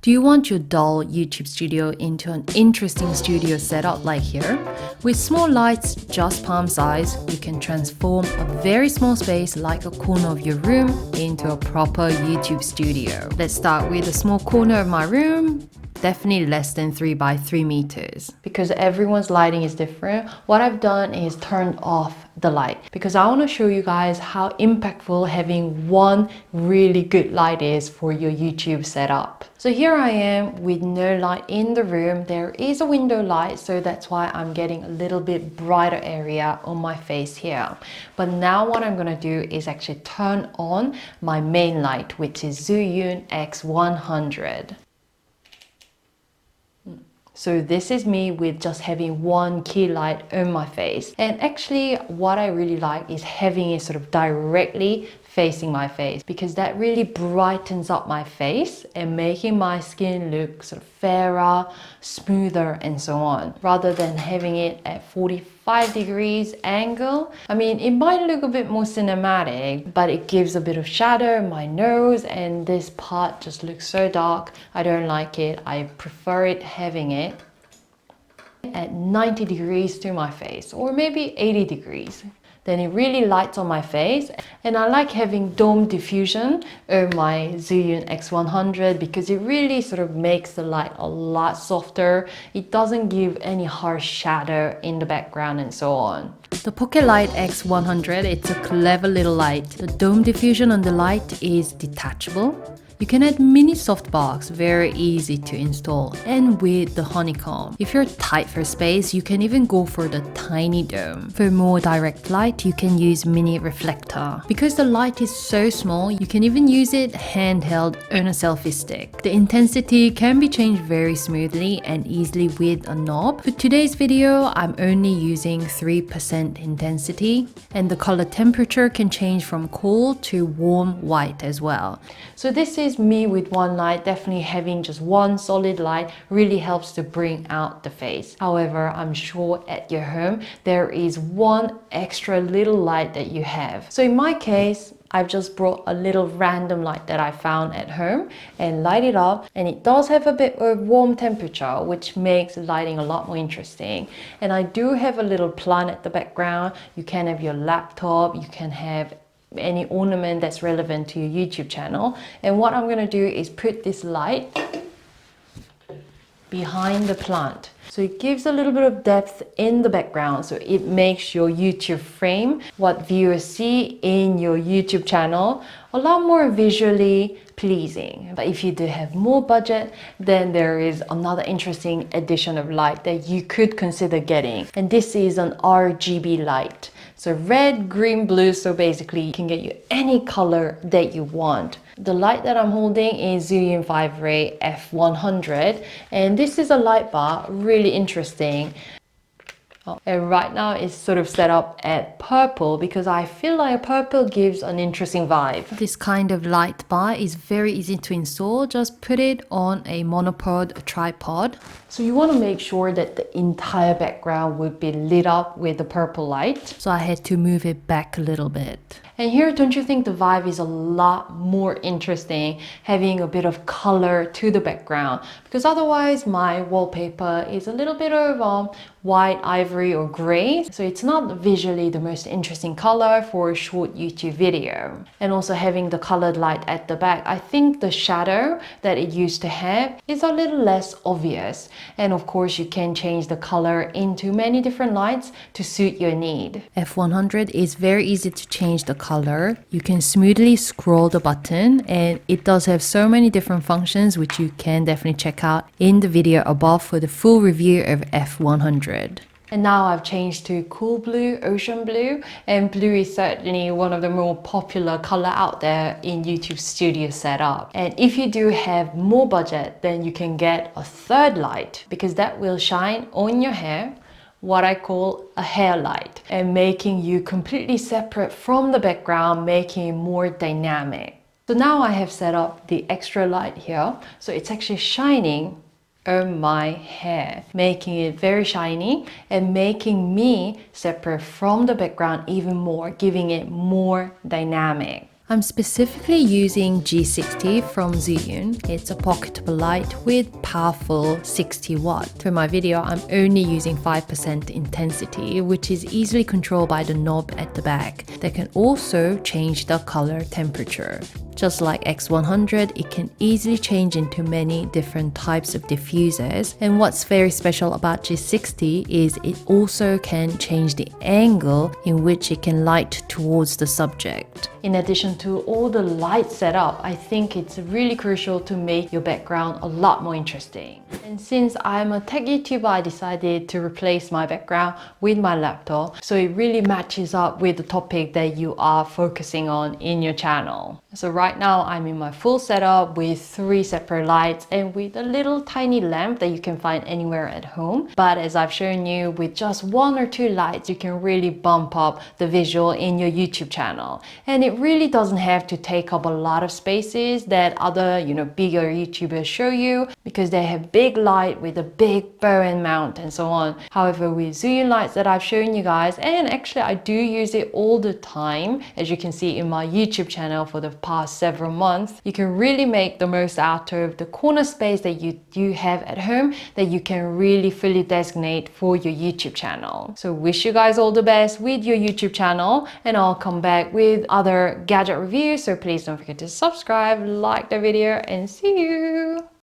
Do you want your dull YouTube studio into an interesting studio setup like here? With small lights, just palm size, you can transform a very small space like a corner of your room into a proper YouTube studio. Let's start with a small corner of my room. Definitely less than 3 by 3 meters. Because everyone's lighting is different, what I've done is turned off the light because I want to show you guys how impactful having one really good light is for your YouTube setup. So here I am with no light in the room. There is a window light, so that's why I'm getting a little bit brighter area on my face here. But now what I'm going to do is actually turn on my main light, which is Zhiyun X100. So this is me with just having one key light on my face. And actually what I really like is having it sort of directly facing my face because that really brightens up my face and making my skin look sort of fairer, smoother and so on, rather than having it at 45 degrees angle. I mean, it might look a bit more cinematic, but it gives a bit of shadow in my nose and this part just looks so dark. I don't like it. I prefer it having it at 90 degrees to my face, or maybe 80 degrees. Then it really lights on my face. And I like having dome diffusion on my Zhiyun X100 because it really sort of makes the light a lot softer. It doesn't give any harsh shadow in the background and so on. The Pocket Light X100, it's a clever little light. The dome diffusion on the light is detachable. You can add mini softbox, very easy to install, and with the honeycomb. If you're tight for space, you can even go for the tiny dome. For more direct light, you can use mini reflector. Because the light is so small, you can even use it handheld on a selfie stick. The intensity can be changed very smoothly and easily with a knob. For today's video, I'm only using 3% intensity, and the color temperature can change from cool to warm white as well. So this is me with one light. Definitely having just one solid light really helps to bring out the face. However, I'm sure at your home there is one extra little light that you have. So in my case, I've just brought a little random light that I found at home and light it up, and it does have a bit of warm temperature, which makes lighting a lot more interesting. And I do have a little plant at the background. You can have your laptop, you can have any ornament that's relevant to your YouTube channel. And what I'm going to do is put this light behind the plant. So it gives a little bit of depth in the background. So it makes your YouTube frame, what viewers see in your YouTube channel, a lot more visually pleasing. But if you do have more budget, then there is another interesting addition of light that you could consider getting. And this is an RGB light. So red, green, blue, so basically you can get you any color that you want. The light that I'm holding is Zhiyun 5-ray F100, and this is a light bar, really interesting. And right now it's sort of set up at purple because I feel like purple gives an interesting vibe. This kind of light bar is very easy to install. Just put it on a monopod tripod. So you want to make sure that the entire background would be lit up with the purple light. So I had to move it back a little bit. And here, don't you think the vibe is a lot more interesting having a bit of color to the background? Because otherwise my wallpaper is a little bit of white, ivory or gray. So it's not visually the most interesting color for a short YouTube video. And also having the colored light at the back, I think the shadow that it used to have is a little less obvious. And of course you can change the color into many different lights to suit your need. F100 is very easy to change the color. You can smoothly scroll the button, and it does have so many different functions which you can definitely check out in the video above for the full review of F100. And now I've changed to cool blue, ocean blue, and blue is certainly one of the more popular color out there in YouTube studio setup. And if you do have more budget, then you can get a third light because that will shine on your hair, what I call a hair light, and making you completely separate from the background, making it more dynamic. So now I have set up the extra light here, so it's actually shining on my hair, making it very shiny and making me separate from the background even more, giving it more dynamic. I'm specifically using G60 from Zhiyun. It's a pocketable light with powerful 60 watt. For my video, I'm only using 5% intensity, which is easily controlled by the knob at the back. They can also change the color temperature. Just like X100, it can easily change into many different types of diffusers. And what's very special about G60 is it also can change the angle in which it can light towards the subject. In addition to all the light setup, I think it's really crucial to make your background a lot more interesting. And since I'm a tech YouTuber, I decided to replace my background with my laptop, so it really matches up with the topic that you are focusing on in your channel. So right now I'm in my full setup with 3 separate lights and with a little tiny lamp that you can find anywhere at home. But as I've shown you, with just 1 or 2 lights, you can really bump up the visual in your YouTube channel. And it really doesn't have to take up a lot of spaces that other, bigger YouTubers show you, because they have big light with a big bow and mount and so on. However, with Zhiyun lights that I've shown you guys, and actually I do use it all the time, as you can see in my YouTube channel for the past several months, you can really make the most out of the corner space that you do have at home that you can really fully designate for your YouTube channel. So wish you guys all the best with your YouTube channel, and I'll come back with other gadget reviews. So please don't forget to subscribe, like the video, and see you.